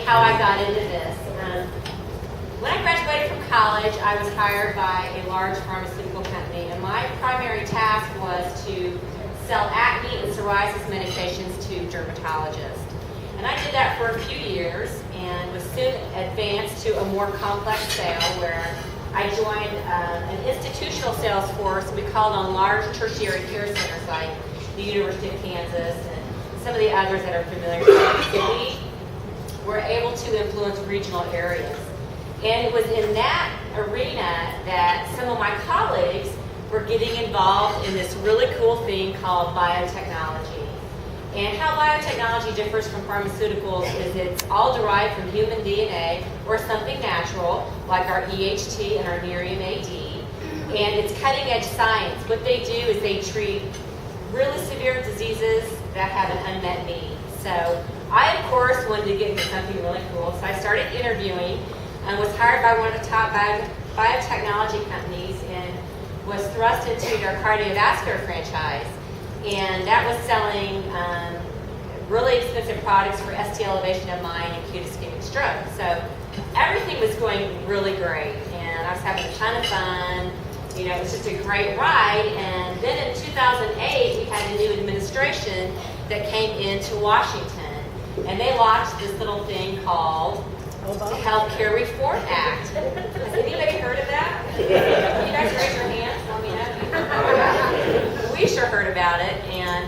how I got into this. When I graduated from college, I was hired by a large pharmaceutical company, and my primary task was to sell acne and psoriasis medications to dermatologists. And I did that for a few years and was soon advanced to a more complex sale where I joined an institutional sales force. We called on large tertiary care centers like the University of Kansas and some of the others that are familiar with us. So we were able to influence regional areas. And it was in that arena that some of my colleagues were getting involved in this really cool thing called biotechnology. And how biotechnology differs from pharmaceuticals is it's all derived from human DNA or something natural, like our EHT and our Nerium AD. And it's cutting edge science. What they do is they treat really severe diseases that have an unmet need. So I, of course, wanted to get into something really cool. So I started interviewing and was hired by one of the top biotechnology companies and was thrust into their cardiovascular franchise. And that was selling really expensive products for ST elevation of mind and acute ischemic stroke. So everything was going really great, and I was having a ton of fun. You know, it was just a great ride. And then in 2008, we had a new administration that came into Washington, and they launched this little thing called the Healthcare Reform Act. Has anybody heard of that? You guys raise your hands. Let me know. We sure heard about it, and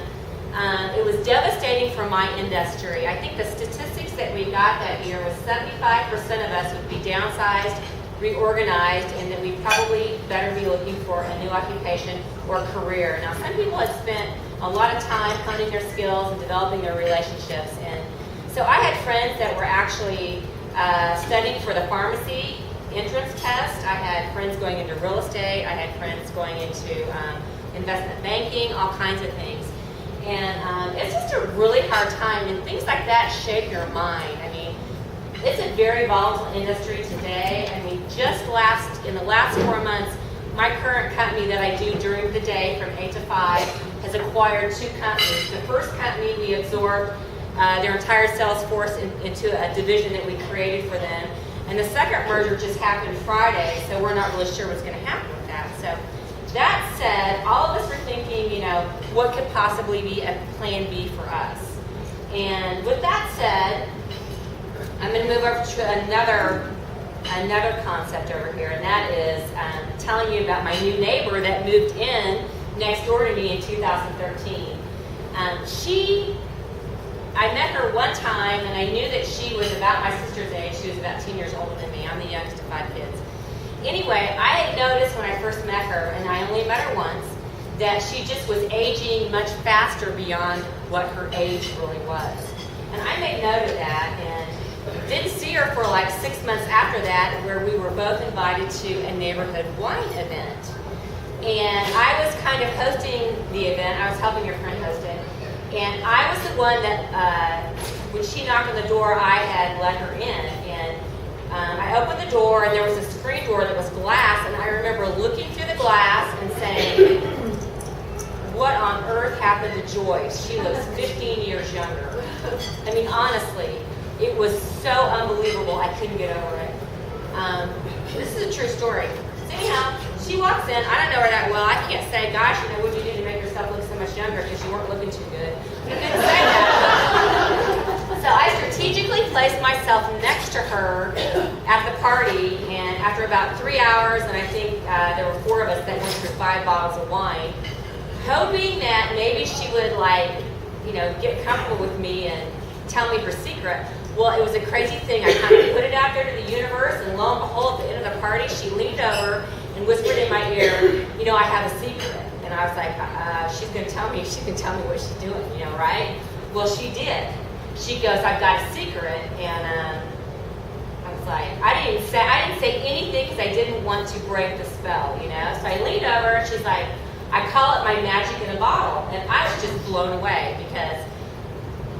it was devastating for my industry. I think the statistics that we got that year was 75% of us would be downsized, reorganized, and that we probably better be looking for a new occupation or career. Now, some people had spent a lot of time honing their skills and developing their relationships, and so I had friends that were actually studying for the pharmacy entrance test. I had friends going into real estate. I had friends going into investment banking, all kinds of things. And it's just a really hard time, and things like that shape your mind. I mean, it's a very volatile industry today. I mean, in the last 4 months, my current company that I do during the day from 8 to 5 has acquired 2 companies. The first company, we absorbed their entire sales force into a division that we created for them. And the second merger just happened Friday, so we're not really sure what's going to happen with that. So that said, all of us were thinking, you know, what could possibly be a plan B for us? And with that said, I'm going to move over to another concept over here, and that is telling you about my new neighbor that moved in next door to me in 2013. I met her one time, and I knew that she was about my sister's age. She was about 10 years older than me. I'm the youngest of 5 kids. Anyway, I had noticed when I first met her, and I only met her once, that she just was aging much faster beyond what her age really was. And I made note of that, and didn't see her for like 6 months after that, where we were both invited to a neighborhood wine event. And I was kind of hosting the event. I was helping her friend host it. And I was the one that, when she knocked on the door, I had let her in. And I opened the door, and there was a screen door that was glass, and I remember looking through the glass and saying, what on earth happened to Joyce? She looks 15 years younger. I mean, honestly, it was so unbelievable, I couldn't get over it. This is a true story. So anyhow, she walks in. I don't know her that well. I can't say, gosh, you know, what did you do to make yourself look so much younger, because you weren't looking too good. I couldn't say that. So I strategically placed myself next to her at the party, and after about 3 hours, and I think there were 4 of us that went through 5 bottles of wine, hoping that maybe she would, like, you know, get comfortable with me and tell me her secret. Well, it was a crazy thing. I kind of put it out there to the universe, and lo and behold, at the end of the party, she leaned over and whispered in my ear, you know, I have a secret. And I was like, she's going to tell me, she can tell me what she's doing, you know, right? Well, she did. She goes, I've got a secret. And I was like, I didn't say anything because I didn't want to break the spell, you know? So I leaned over, and she's like, I call it my magic in a bottle. And I was just blown away, because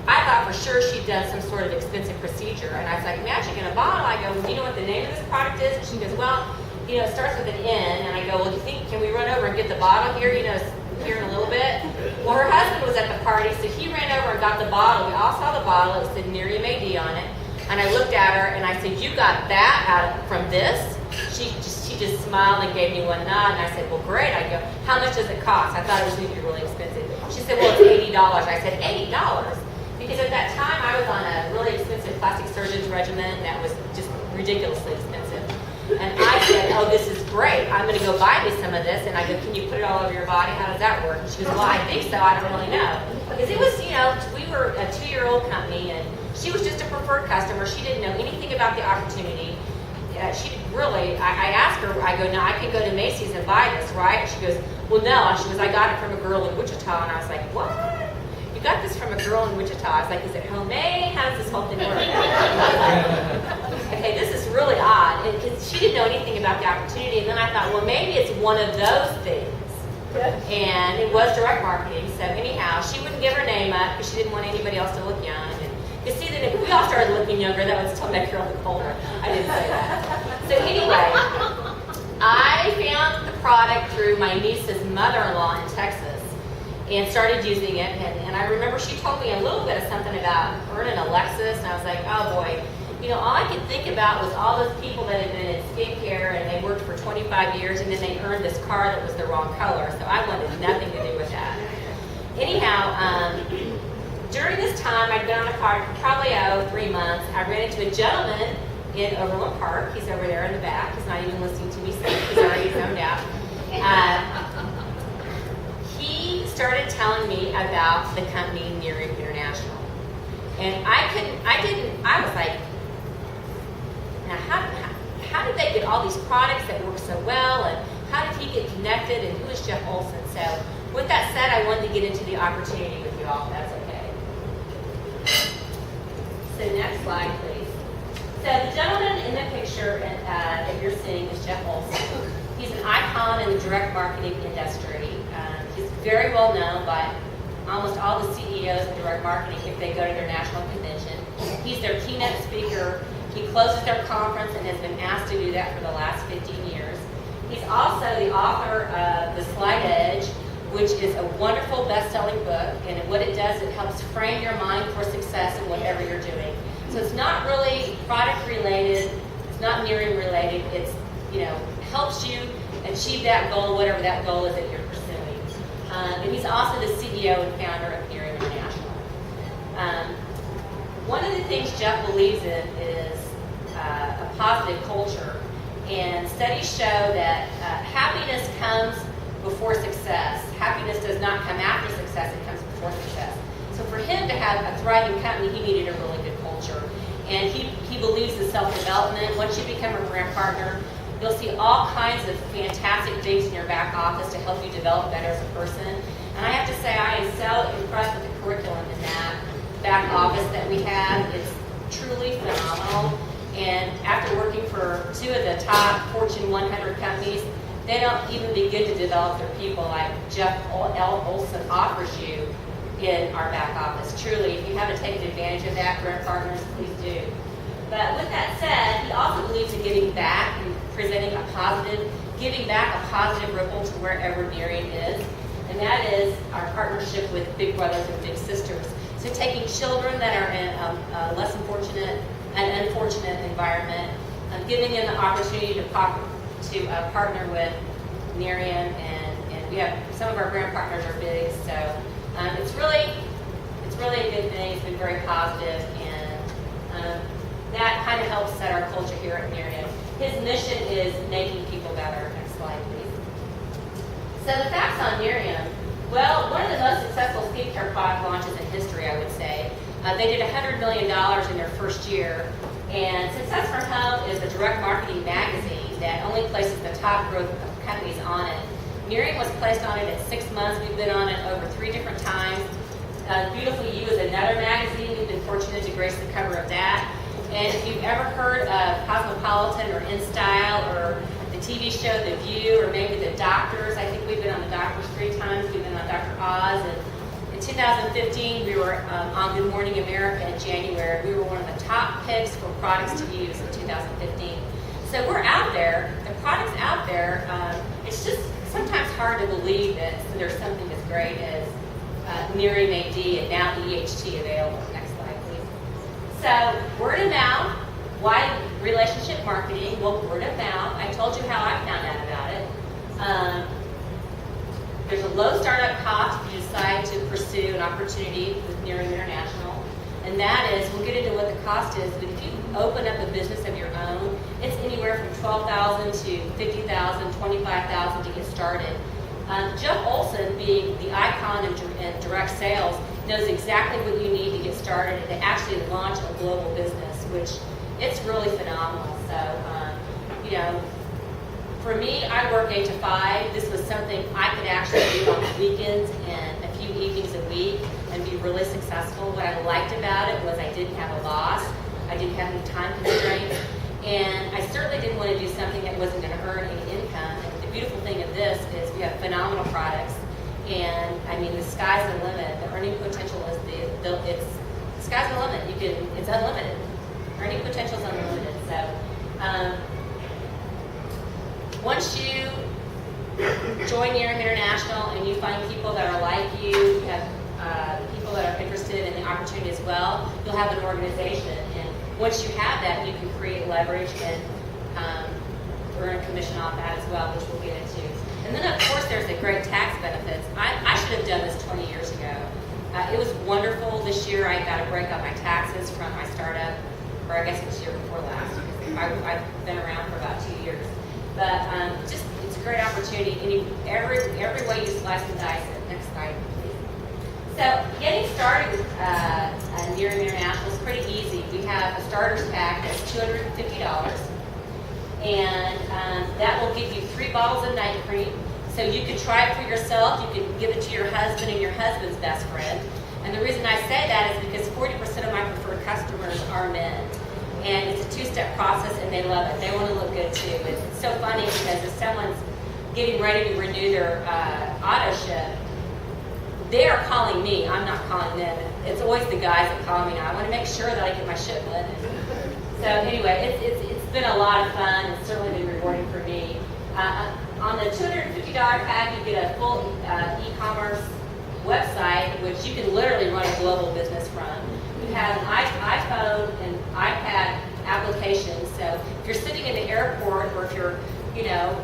I thought for sure she'd done some sort of expensive procedure. And I was like, magic in a bottle? I go, well, do you know what the name of this product is? And she goes, well, you know, it starts with an N. And I go, well, do you think, can we run over and get the bottle here, you know, here in a little bit? Well, her husband was at the party, so he ran over and got the bottle. We all saw the bottle. It said Nerium AD on it. And I looked at her and I said, you got that from this? She just smiled and gave me one nod, and I said, well, great. I go, how much does it cost? I thought it was going to be really expensive. She said, well, it's $80. I said, $80? Because at that time, I was on a really expensive plastic surgeon's regimen that was just ridiculously expensive. And I said, oh, this is great. I'm going to go buy me some of this. And I go, can you put it all over your body? How does that work? And she goes, well, I think so. I don't really know. Because it was, we were a 2-year-old company, and she was just a preferred customer. She didn't know anything about the opportunity. She really, I asked her, I go, now I can go to Macy's and buy this, right? She goes, well, no. And she goes, I got it from a girl in Wichita. And I was like, what? You got this from a girl in Wichita? I was like, is it homemade? How does this whole thing work? Okay, this is really odd. She didn't know anything about the opportunity. And then I thought, well, maybe it's one of those things. And it was direct marketing. So anyhow, she wouldn't give her name up because she didn't want anybody else to look young. You see, that if we all started looking younger, that would still make her look older. I didn't say that. So anyway, I found the product through my niece's mother-in-law in Texas and started using it. And I remember she told me a little bit of something about earning a Lexus, and I was like, oh boy. All I could think about was all those people that had been in skincare and they worked for 25 years and then they earned this car that was the wrong color. So I wanted nothing to do with that. Anyhow, during this time, I'd been on a car for probably 3 months. I ran into a gentleman in Overland Park. He's over there in the back. He's not even listening to me speak. He's already zoned out. He started telling me about the company Nerium International. And I was like, now how did they get all these products that work so well? And how did he get connected? And who is Jeff Olson? So with that said, I wanted to get into the opportunity with you all, if that's okay. So next slide, please. So the gentleman in the picture that you're seeing is Jeff Olson. He's an icon in the direct marketing industry. He's very well known by almost all the CEOs of direct marketing if they go to their national convention. He's their keynote speaker. He closes their conference and has been asked to do that for the last 15 years. He's also the author of The Slight Edge, which is a wonderful best-selling book, and what it does, it helps frame your mind for success in whatever you're doing. So it's not really product-related, it's not Nerium-related, it's, helps you achieve that goal, whatever that goal is that you're pursuing. And he's also the CEO and founder of Nerium International. One of the things Jeff believes in is a positive culture, and studies show that happiness comes before success. Happiness does not come after success, it comes before success. So for him to have a thriving company, he needed a really good culture. And he believes in self-development. Once you become a brand partner, you'll see all kinds of fantastic things in your back office to help you develop better as a person. And I have to say, I am so impressed with the curriculum in that back office that we have. It's truly phenomenal. And after working for 2 of the top Fortune 100 companies, they don't even begin to develop their people like Jeff Olson offers you in our back office. Truly, if you haven't taken advantage of that, brand partners, please do. But with that said, he also believes in giving back and giving back a positive ripple to wherever Nerium is. And that is our partnership with Big Brothers and Big Sisters. So taking children that are in a less unfortunate environment, giving them the opportunity to partner with Nerium, and we have some of our brand partners are big, so it's really a good thing. It's been very positive, and that kind of helps set our culture here at Nerium. His mission is making people better. Next slide, please. So the facts on Nerium. Well, one of the most successful skincare product launches in history, I would say. They did $100 million in their first year, and Success from Home is a direct marketing magazine that only places the top growth companies on it. Nerium was placed on it in 6 months. We've been on it over 3 different times. Beautiful You is another magazine. We've been fortunate to grace the cover of that. And if you've ever heard of Cosmopolitan or InStyle or the TV show The View or maybe The Doctors, I think we've been on The Doctors 3 times. We've been on Dr. Oz. And in 2015, we were on Good Morning America in January. We were one of the top picks for products to use in 2015. So we're out there. The product's out there. It's just sometimes hard to believe that there's something as great as Nerium AD and now EHT available. Next slide, please. So word of mouth, why relationship marketing? Well, word of mouth. I told you how I found out about it. There's a low startup cost if you decide to pursue an opportunity with Nerium International. And that is, we'll get into what the cost is, but if you open up a business of your own, it's anywhere from $12,000 to $50,000, $25,000 to get started. Jeff Olson, being the icon of direct sales, knows exactly what you need to get started and to actually launch a global business, which it's really phenomenal. So, you know, for me, I work 8 to 5. This was something I could actually do on weekends and a few evenings a week and be really successful. What I liked about it was I didn't have a boss. I didn't have any time constraints. And I certainly didn't want to do something that wasn't going to earn any income. And the beautiful thing of this is we have phenomenal products. And I mean, the sky's the limit. The earning potential is the sky's the limit. It's unlimited. Earning potential is unlimited. So once you join Nerium International and you find people that are like you, you have people that are interested in the opportunity as well, you'll have an organization. And once you have that, you can create leverage and earn commission off that as well, which we'll get into. And then, of course, there's the great tax benefits. I should have done this 20 years ago. It was wonderful. This year, I got to break up my taxes from my startup, or I guess it was the year before last, because I've been around for about 2 years. But just, it's a great opportunity. Every way you slice and dice it. Next slide, please. So getting started with Nerium International is pretty easy. We have a starter's pack that's $250. And that will give you 3 bottles of night cream. So you could try it for yourself. You could give it to your husband and your husband's best friend. And the reason I say that is because 40% of my preferred customers are men. And it's a 2-step process, and they love it. They want to look good, too. It's so funny because if someone's getting ready to renew their auto ship, they are calling me. I'm not calling them. It's always the guys that call me. I want to make sure that I get my ship linen. So anyway, it's been a lot of fun. It's certainly been rewarding for me. On the $250 pack, you get a full e-commerce website, which you can literally run a global business from. You have an iPhone and iPad applications. So if you're sitting in the airport, or if you're, you know,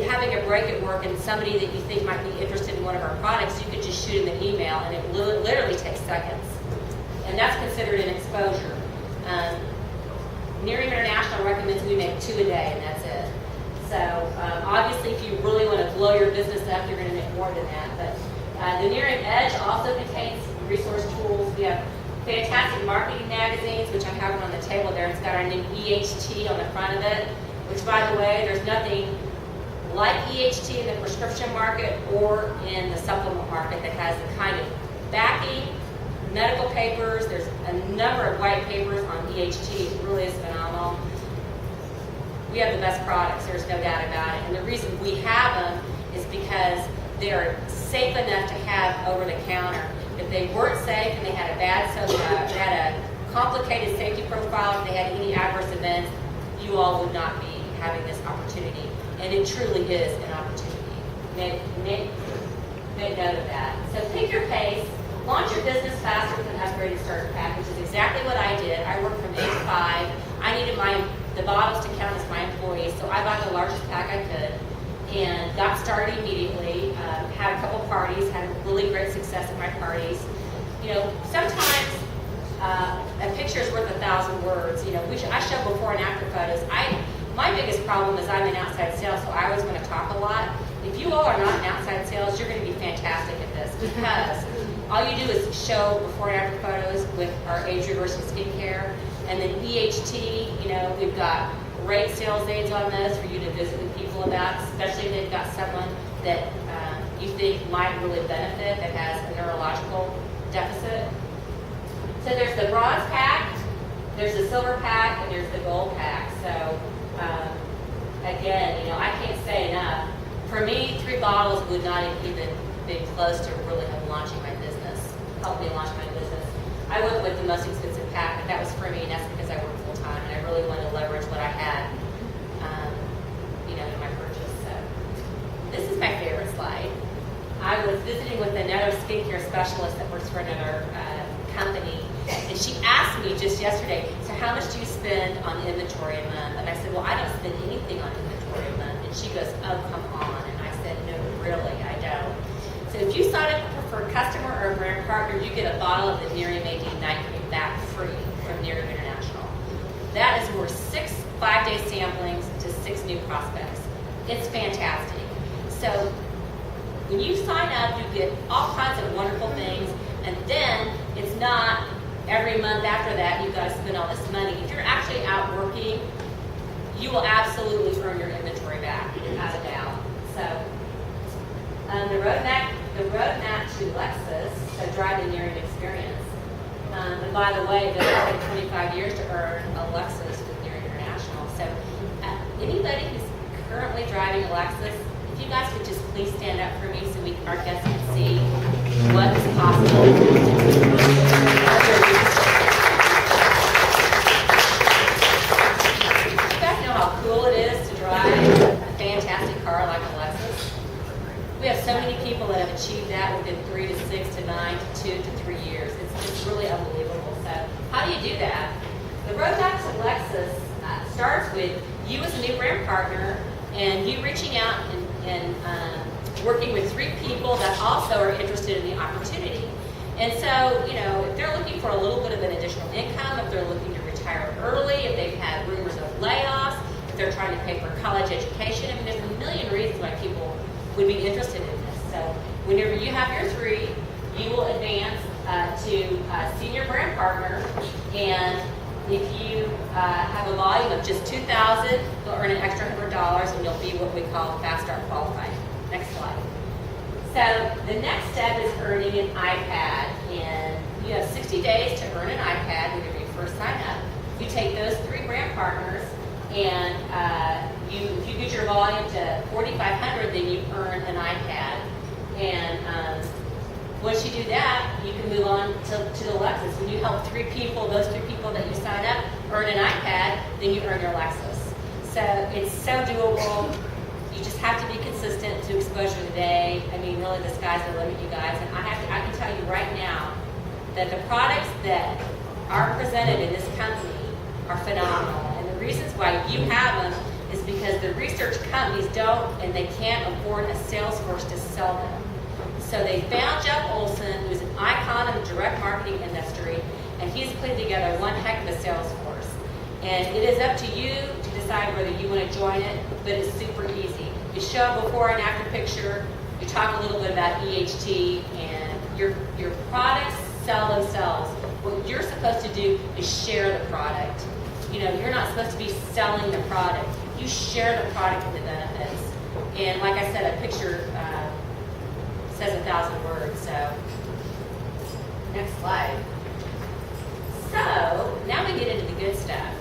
having a break at work and somebody that you think might be interested in one of our products, you could just shoot them an email, and it literally takes seconds. And that's considered an exposure. Nerium International recommends we make 2 a day, and that's it. So obviously, if you really want to blow your business up, you're going to make more than that. But the Nerium Edge also contains resource tools. We have fantastic marketing magazines, which I have one on the table there. It's got our name EHT on the front of it, which, by the way, there's nothing like EHT in the prescription market or in the supplement market that has the kind of backing, medical papers. There's a number of white papers on EHT. It really is phenomenal. We have the best products, there's no doubt about it. And the reason we have them is because they're safe enough to have over the counter. If they weren't safe and they had a complicated safety profile, if they had any adverse events, you all would not be having this opportunity. And it truly is an opportunity. Make note of that. So pick your pace. Launch your business faster with an upgraded starter pack, which is exactly what I did. I worked from 8 to 5. I needed the bottles to count as my employees, so I bought the largest pack I could and got started immediately. Had a couple parties, had really great success at my parties. You know, sometimes a picture is worth 1,000 words. You know, I show before and after photos. My biggest problem is I'm in outside sales, so I always want to talk a lot. If you all are not in outside sales, you're going to be fantastic at this, because all you do is show before and after photos with our age reversing skincare. And then EHT, you know, we've got great sales aids on this for you to visit with people about, especially if they've got someone that you think might really benefit that has a neurological deficit. So there's the bronze pack, there's the silver pack, and there's the gold pack. So again, you know, I can't say enough. For me, 3 bottles would not have even been close to really launching my business, help me launch my business. I went with the most expensive pack, but that was for me, and that's because I work full time, and I really wanted to leverage what I had, you know, in my purchase. So this is my favorite slide. I was visiting with another skincare specialist that works for another company, And she asked me just yesterday, so how much do you spend on inventory a month? And I said, well, I don't spend anything on inventory a month. And she goes, oh, come on. And I said, no, really, I don't. So if you sign up for a customer or a brand partner, you get a bottle of the Nerium AD night cream back free from Nerium International. That is worth 6 5-day samplings to 6 new prospects. It's fantastic. So when you sign up, you get all kinds of wonderful things, and then it's not every month after that you've got to spend all this money. If you're actually out working, you will absolutely earn your inventory back, without a doubt. So the roadmap to Lexus, so drive the Nerium experience. And by the way, it does take 25 years to earn a Lexus with Nerium International. So anybody who's currently driving a Lexus, if you guys could just please stand up for me so our guests can see what is possible. You guys know how cool it is to drive a fantastic car like a Lexus? We have so many people that have achieved that within 3 to 6 to 9 to 2 to 3 years. It's really unbelievable. So how do you do that? The roadmap to Lexus starts with you as a new brand partner and you reaching out and working with 3 people that also are interested in the opportunity. And so, you know, if they're looking for a little bit of an additional income, if they're looking to retire early, if they've had rumors of layoffs, if they're trying to pay for college education, I mean, there's a million reasons why people would be interested in this. So whenever you have your 3, you will advance to senior brand partner, and if you have a volume of just 2,000, you'll earn an extra $100, and you'll be what we call fast start qualified. Next slide. So the next step is earning an iPad, and you have 60 days to earn an iPad whenever you first sign up. You take those 3 brand partners, and if you get your volume to 4,500, then you earn an iPad. And once you do that, you can move on to the Lexus. When you help 3 people, those 3 people that you sign up earn an iPad, then you earn your Lexus. So it's so doable. You just have to be consistent to exposure today. I mean, really, the sky's the limit, you guys. And I can tell you right now that the products that are presented in this company are phenomenal. And the reasons why you have them is because the research companies don't, and they can't afford a sales force to sell them. So they found Jeff Olson, who's an icon in the direct marketing industry, and he's put together one heck of a sales force. And it is up to you to decide whether you want to join it, but it's super easy. You show a before and after picture, you talk a little bit about EHT, and your products sell themselves. What you're supposed to do is share the product. You know, you're not supposed to be selling the product. You share the product and the benefits. And like I said, a picture says 1,000 words, so next slide. So now we get into the good stuff.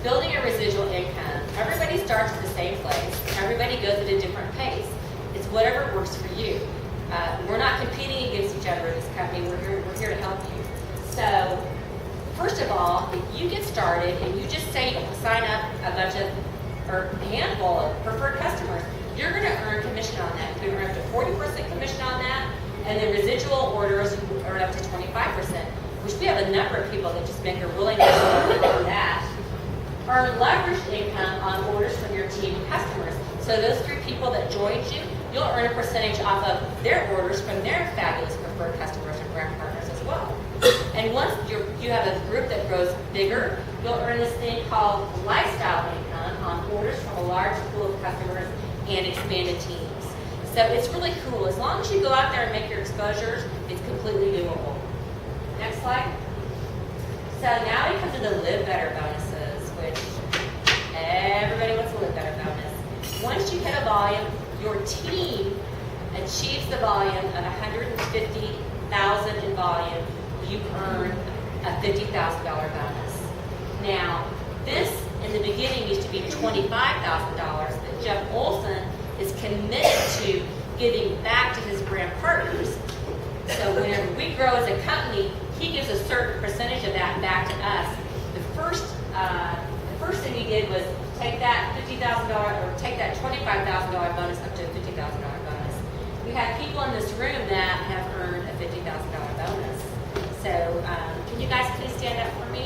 Building a residual income. Everybody starts at the same place. Everybody goes at a different pace. It's whatever works for you. We're not competing against each other in this company. We're here to help you. So first of all, if you get started and you just say sign up a bunch of, or a handful of preferred customers, you're going to earn commission on that. You're going to earn up to 40% commission on that, and then residual orders you earn up to 25%, which we have a number of people that just make a really nice living on that. Earn leveraged income on orders from your team and customers. So those 3 people that joined you, you'll earn a percentage off of their orders from their fabulous preferred customers and brand partners as well. And once you have a group that grows bigger, you'll earn this thing called lifestyle income on orders from a large pool of customers and expanded teams. So it's really cool. As long as you go out there and make your exposures, it's completely doable. Next slide. So now we come to the Live Better bonuses, which everybody wants a Live Better bonus. Once you hit a volume, your team achieves the volume of 150,000 in volume, you earn a $50,000 bonus. Now, this in the beginning used to be $25,000, but Jeff Olson is committed to giving back to his brand partners. So whenever we grow as a company, he gives a certain percentage of that back to us. The first thing he did was take that $50,000 or take that $25,000 bonus up to a $50,000 bonus. We have people in this room that have earned a $50,000 bonus. So can you guys please stand up for me?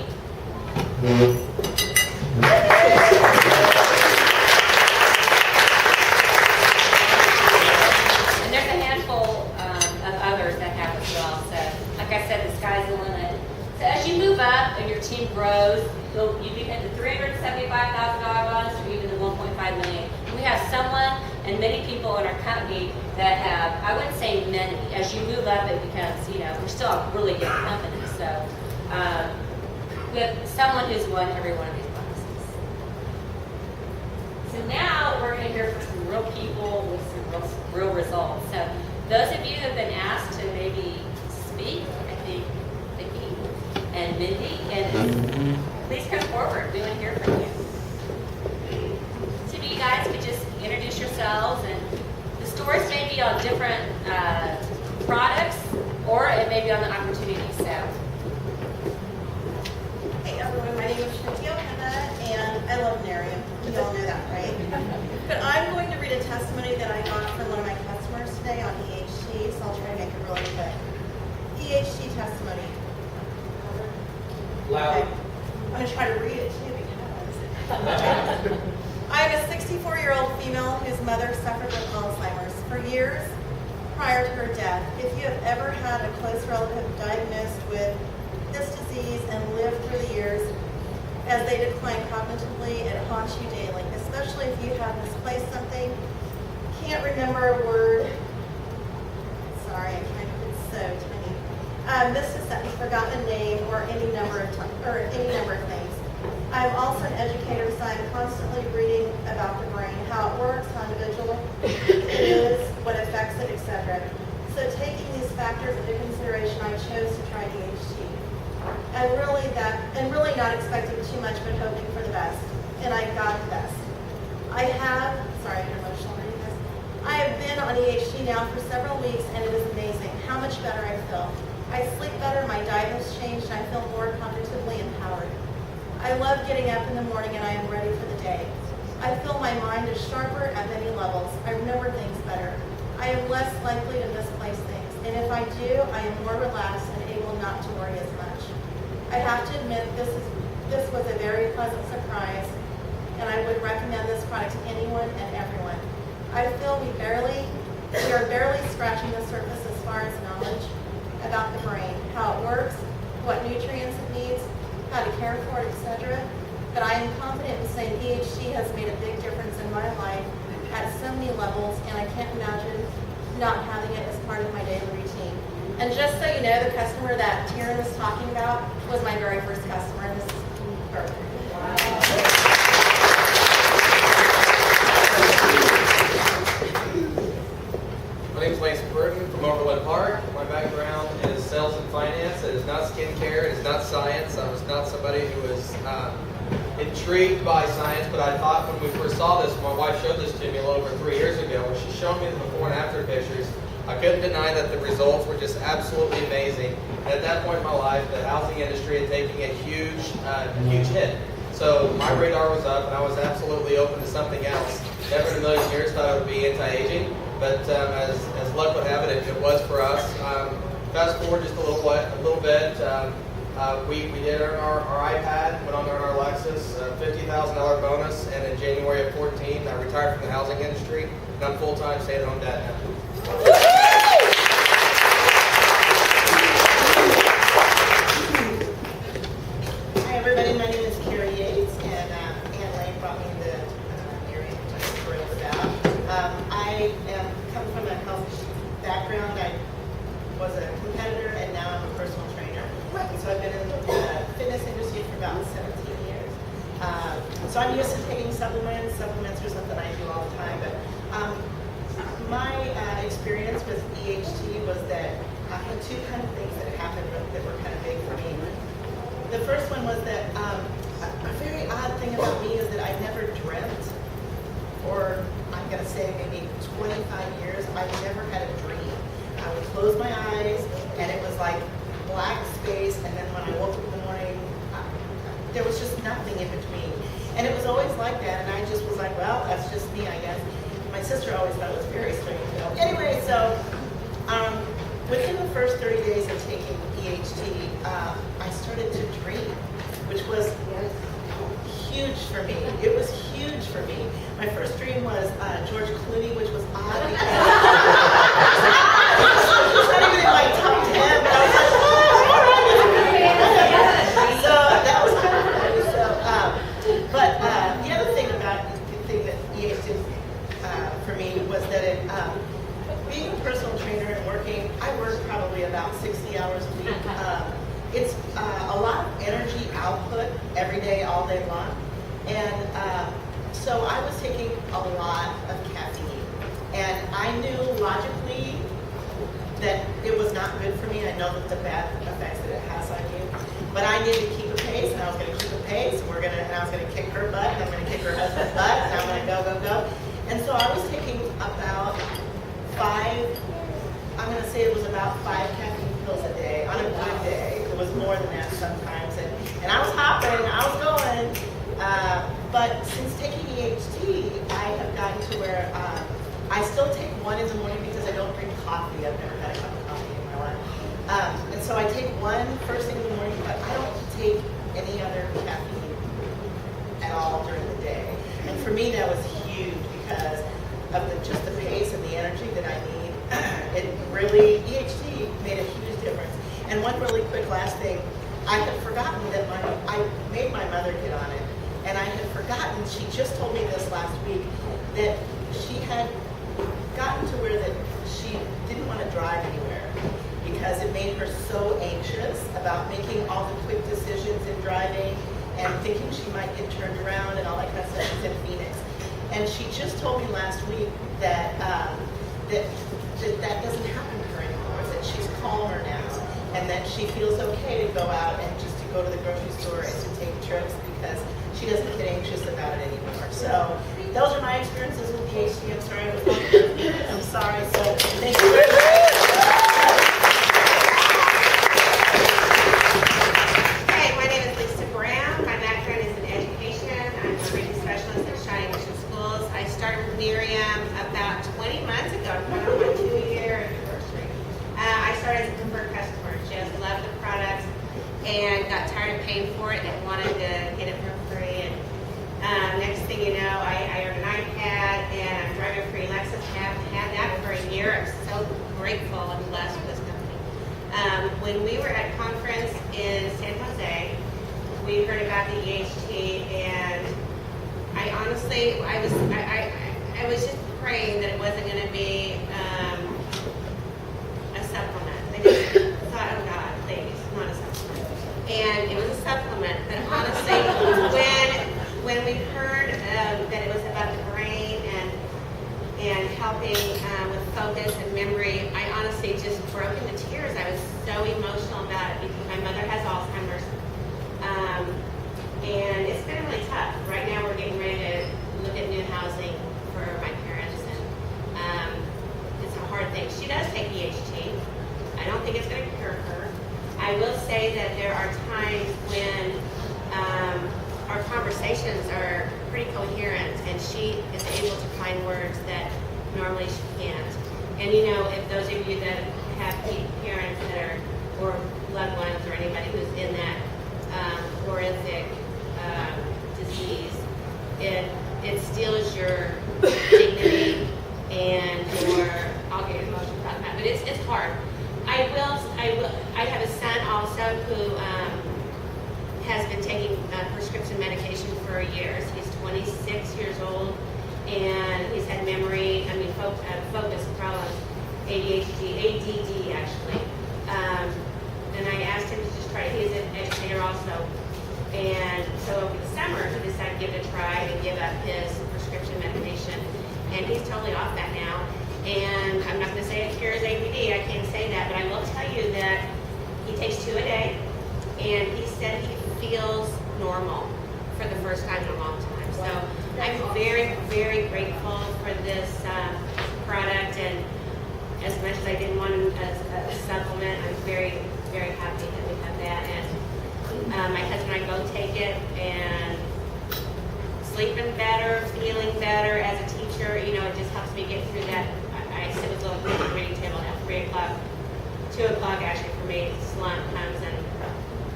And there's a handful of others that have as well. So, like I said, the sky's the limit. So as you move up and your team grows, you get the $375,000 bonus or even the $1.5 million. We have someone and many people in our company that have, I wouldn't say many. As you move up, it becomes, we're still a really good company. So we have someone who's won every one of these bonuses. So now we're going to hear from some real people with some real results. So those of you who have been asked to maybe speak, I think Vicki and Mindy, and please come forward. We want to hear from you. So if you guys could just introduce yourselves, and the stories may be on different products, or it may be on the opportunities. So. Hey everyone, my name is Shantia and I love Nerium. You all know that, right? But I'm going to read a testimony that I got from one of my customers today on EHT, so I'll try to make it really quick. EHT testimony. Loud. Okay. I'm going to try to read it too because I'm a 64-year-old female whose mother suffered with Alzheimer's for years prior to her death. If you have ever had a close relative diagnosed with this disease and lived through the years as they decline cognitively, it haunts you daily, especially if you have misplaced something, can't remember a word, sorry, it's so tiny, missed a sentence, forgotten a name, or any number of things. I'm also an educator, so I'm constantly reading about the brain, how it works, how individual it is, what affects it, etc. So taking these factors into consideration, I chose to try EHT. And really not expecting too much, but hoping for the best. And I got the best. Sorry, I'm emotional reading this. I have been on EHT now for several weeks, and it is amazing how much better I feel. I sleep better, my diet has changed, and I feel more cognitively empowered. I love getting up in the morning, and I am ready for the day. I feel my mind is sharper at many levels. I remember things better. I am less likely to misplace things, and if I do, I am more relaxed and able not to worry as much. I have to admit this was a very pleasant surprise, and I would recommend this product to anyone and everyone. I feel we are barely scratching the surface as far as knowledge about the brain, how it works, what nutrients it needs, how to care for it, etc. But I am confident in saying EHT has made a big difference in my life at so many levels, and I can't imagine not having it as part of my daily routine. And just so you know, the customer that Taryn was talking about was my very first customer, and this is her. My name is Lance Burton from Overland Park. My background is sales and finance. It is not skincare. It is not science. I was not somebody who was intrigued by science, but I thought when we first saw this, my wife showed this to me a little over 3 years ago, when she showed me the before and after pictures, I couldn't deny that the results were just absolutely amazing. And at that point in my life, the housing industry had taken a huge hit. So my radar was up, and I was absolutely open to something else. Never in a million years thought I would be anti-aging, but as luck would have it, it was for us. Fast forward just a little bit. We did earn our iPad, went on to earn our Lexus, $50,000 bonus, and in January of 14, I retired from the housing industry, and I'm full-time stay-at-home dad now. Hi everybody, my name is Carrie Yates, and Ann Lane brought me into Nerium, which I'm thrilled about. I come from a health background. I was a competitor, and now I'm a personal trainer. So I've been in the fitness industry for about 17 years. So I'm used to taking supplements. Supplements are something I do all the time. But my experience with EHT was that I had two kind of things that happened that were kind of big for me. The first one was that a very odd thing about me is that I never dreamt, or I'm going to say maybe 25 years, I've never had a dream. I would close my eyes, and it was like black space, and then when I woke up in the morning, there was just nothing in between. And it was always like that, and I just was like, well, that's just me, I guess. My sister always thought it was very strange. Anyway, so within the first 30 days of taking EHT, I started to dream, which was huge for me. It was huge for me. My first dream was George Clooney, which was odd because it's not even in my top 10, but I was like, oh, all right. So that was kind of funny. So, but the other thing about the thing that EH did for me was that it, being a personal trainer and working, I work probably about 60 hours a week. It's a lot of energy output every day, all day long. And so I was taking a lot of caffeine. And I knew logically that it was not good for me. I know that the bad effects that it has on you. But I needed to keep a pace, and I was going to keep a pace, and I was going to kick her butt, and I'm going to kick her husband's butt, and I'm going to go. And so I was taking about 5, I'm going to say it was about 5 caffeine pills a day on a good day. It was more than that sometimes. And I was hopping, I was going. But since taking EHT, I have gotten to where I still take one in the morning because I don't drink coffee. I've never had a cup of coffee in my life. And so I take one first thing in the morning, but I don't take any other caffeine at all during the day. And for me, that was huge because of just the pace and the energy that I need. It really, EHT made a huge difference. And one really quick last thing, I had forgotten that I made my mother get on it. And I had forgotten, she just told me this last week, that she had gotten to where that she didn't want to drive anywhere because it made her so anxious about making all the quick decisions in driving and thinking she might get turned around and all that kind of stuff. She's in Phoenix. And she just told me last week that that doesn't happen to her anymore, that she's calmer now, and that she feels okay to go out and just to go to the grocery store and to take trips because she doesn't get anxious about it anymore. So those are my experiences with EHT. I'm sorry I was long. I'm sorry. So thank you very much. Hey, my name is Lisa Brown. My background is in education. I'm a reading specialist at Shining Mission Schools. I started with Nerium about 20 months ago. I'm going on my 2-year anniversary. I started as a preferred customer. Just loved the product and got tired of paying for it and wanted to get it for free. And next thing you know, I earned an iPad and I'm driving a free Lexus. Have had that for a year. I'm so grateful and blessed for this company. When we were at conference in San Jose, we heard about the EHT, and I honestly, I was just praying that it wasn't going to be a supplement. I just thought, oh God, please, not a supplement. And it was a supplement, but honestly, when we heard that it was about the brain and helping with focus and memory, I honestly just broke into tears. I was so emotional about it because my mother has Alzheimer's. And it's been really tough. Right now we're getting ready to look at new housing for my parents, and it's a hard thing. She does take EHT. I don't think it's going to cure her. I will say that there are times when our conversations are pretty coherent, and she is able to find words that normally she can't. And you know, if those of you that have parents that are, or loved ones, or anybody who's in that horrific disease, it steals your dignity and your, I'll get emotional about that, but it's hard. I have a son also who has been taking prescription medication for years. He's 26 years old, and he's had focus problems, ADD actually. And I asked him to just try, he's an educator also. And so over the summer, he decided to give it a try and give up his prescription medication. And he's totally off that now. And I'm not going to say it cures ADD, I can't say that, but I will tell you that he takes 2 a day, and he said he feels normal for the first time in a long time. So I'm very, very grateful for this product, and as much as I didn't want him as a supplement, I'm very, very happy that we have that. And my husband and I both take it, and sleeping better, feeling better as a teacher, you know, it just helps me get through that. I sit with a little reading table at 3 o'clock, 2 o'clock actually for me, slump comes, and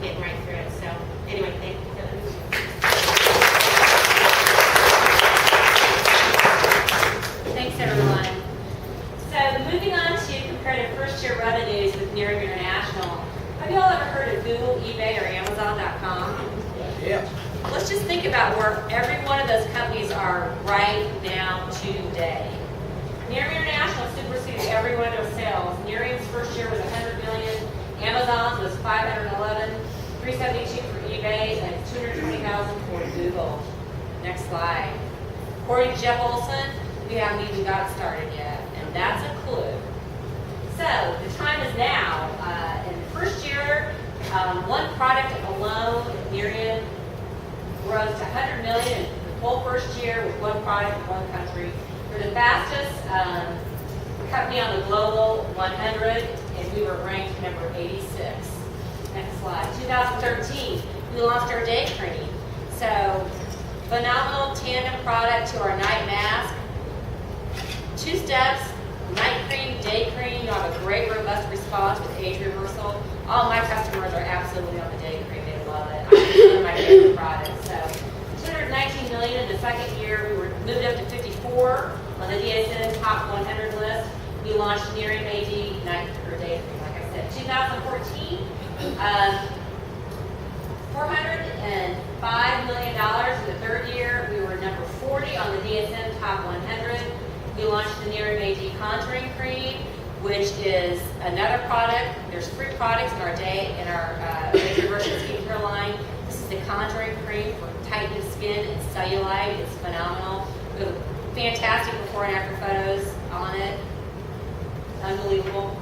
getting right through it. So anyway, thank you for that. Thanks, everyone. So moving on to comparative first-year revenues with Nerium International. Have you all ever heard of Google, eBay, or Amazon.com? Yeah. Let's just think about where every one of those companies are right now today. Nerium International superseded every one of their sales. Nerium's first year was $100 million. Amazon's was $511, $372 for eBay, and $220,000 for Google. Next slide. According to Jeff Olson, we haven't even got started yet, and that's a clue. So the time is now. In the first year, one product alone, Nerium, rose to $100 million in the whole first year with one product in one country. We're the fastest company on the global 100, and we were ranked number 86. Next slide. 2013, we launched our day cream. So, phenomenal tandem product to our night mask. 2 steps, night cream, day cream. You'll have a great, robust response with age reversal. All my customers are absolutely on the day cream. They love it. It's one of my favorite products. So, 219 million in the second year. We were moved up to 54 on the DSN top 100 list. We launched Nerium AD night or day cream, like I said. 2014, $405 million in the third year. We were number 40 on the DSN top 100. We launched the Nerium AD contouring cream, which is another product. There's 3 products in our age reversal skincare line. This is the contouring cream for tightened skin and cellulite. It's phenomenal. We have fantastic before and after photos on it. Unbelievable.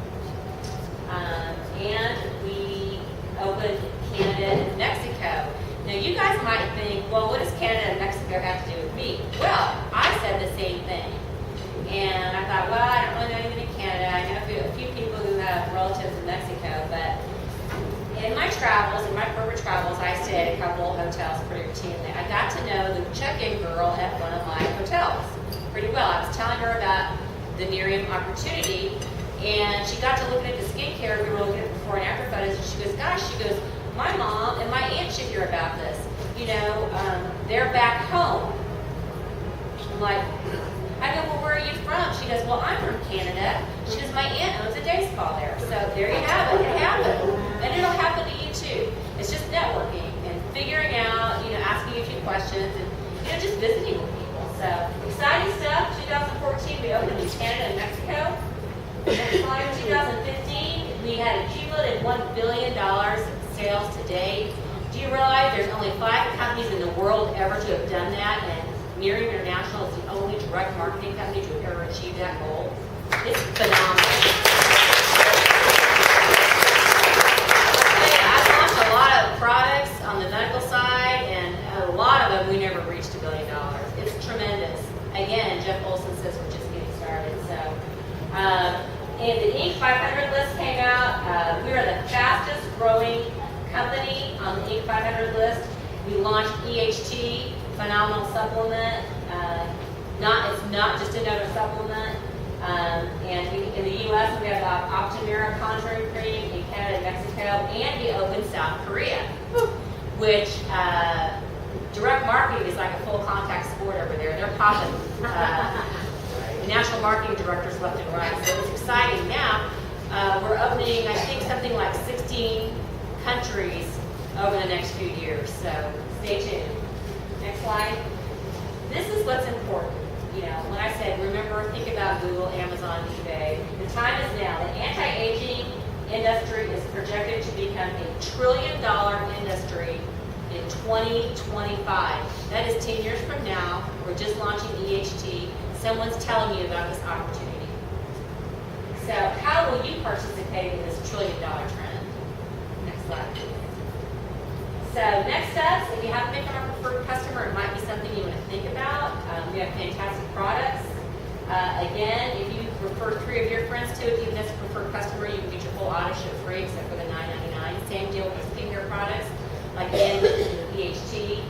And we opened Canada and Mexico. Now you guys might think, well, what does Canada and Mexico have to do with me? Well, I said the same thing. And I thought, well, I don't really know anything in Canada. I know a few people who have relatives in Mexico, but in my travels, in my corporate travels, I stayed at a couple of hotels pretty routinely. I got to know the check-in girl at one of my hotels pretty well. I was telling her about the Nerium opportunity, and she got to looking at the skincare. We were looking at before and after photos, and she goes, gosh, my mom and my aunt should hear about this. You know, they're back home. I'm like, I go, well, where are you from? She goes, well, I'm from Canada. She goes, my aunt owns a day spa there. So there you have it. It happened. And it'll happen to you too. It's just networking and figuring out, asking a few questions and, just visiting with people. So exciting stuff. 2014, we opened in Canada and Mexico. Next slide. 2015, we had a cumulative $1 billion in sales to date. Do you realize there's only 5 companies in the world ever to have done that? And Nerium International is the only direct marketing company to have ever achieved that goal. It's phenomenal. I've launched a lot of products on the medical side, and a lot of them we never reached $1 billion. It's tremendous. Again, Jeff Olson says we're just getting started. So, and the Inc. 500 list came out. We are the fastest growing company on the Inc. 500 list. We launched EHT, phenomenal supplement. It's not just another supplement. And in the U.S., we have Optimera contouring cream, in Canada and Mexico, and we opened South Korea, which direct marketing is like a full contact sport over there. They're popping national marketing directors left and right. So it's exciting. Now, we're opening, I think, something like 16 countries over the next few years. So stay tuned. Next slide. This is what's important. When I said, remember, think about Google, Amazon, eBay. The time is now. The anti-aging industry is projected to become a $1 trillion industry in 2025. That is 10 years from now. We're just launching EHT. Someone's telling you about this opportunity. So how will you participate in this $1 trillion trend? Next slide, please. So next steps, if you haven't become a preferred customer, it might be something you want to think about. We have fantastic products. Again, if you refer 3 of your friends to it, even as a preferred customer, you can get your full auto ship free except for the $9.99. Same deal with skincare products, like again with the EHT.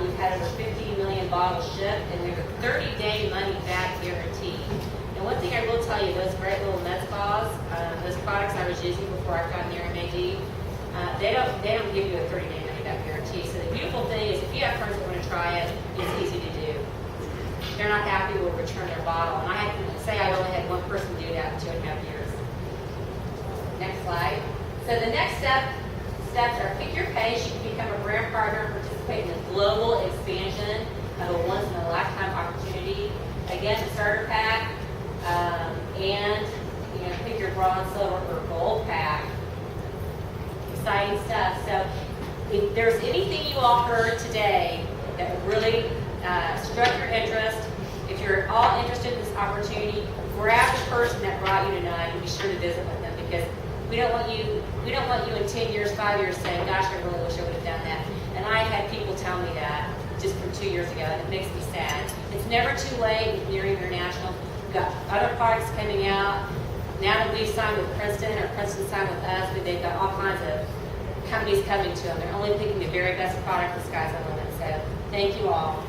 We've had over 50 million bottles shipped, and we have a 30-day money-back guarantee. And one thing I will tell you, those great little med spas, those products I was using before I got Nerium AD, They don't give you a 30-day money-back guarantee. So the beautiful thing is, if you have friends that want to try it, it's easy to do. If they're not happy, we'll return their bottle. And I had to say I only had one person do that in 2.5 years. Next slide. So the next steps are pick your pace. You can become a brand partner and participate in the global expansion of a once-in-a-lifetime opportunity. Again, the starter pack, and pick your bronze, silver, or gold pack. Exciting stuff. So if there's anything you all heard today that really struck your interest, if you're all interested in this opportunity, grab the person that brought you tonight and be sure to visit with them, because we don't want you in 10 years, 5 years saying, gosh, I really wish I would have done that. And I had people tell me that just from 2 years ago, and it makes me sad. It's never too late with Nerium International. We've got other products coming out. Now that we've signed with Princeton, or Princeton signed with us, they've got all kinds of companies coming to them. They're only picking the very best product. The sky's the limit. So thank you all.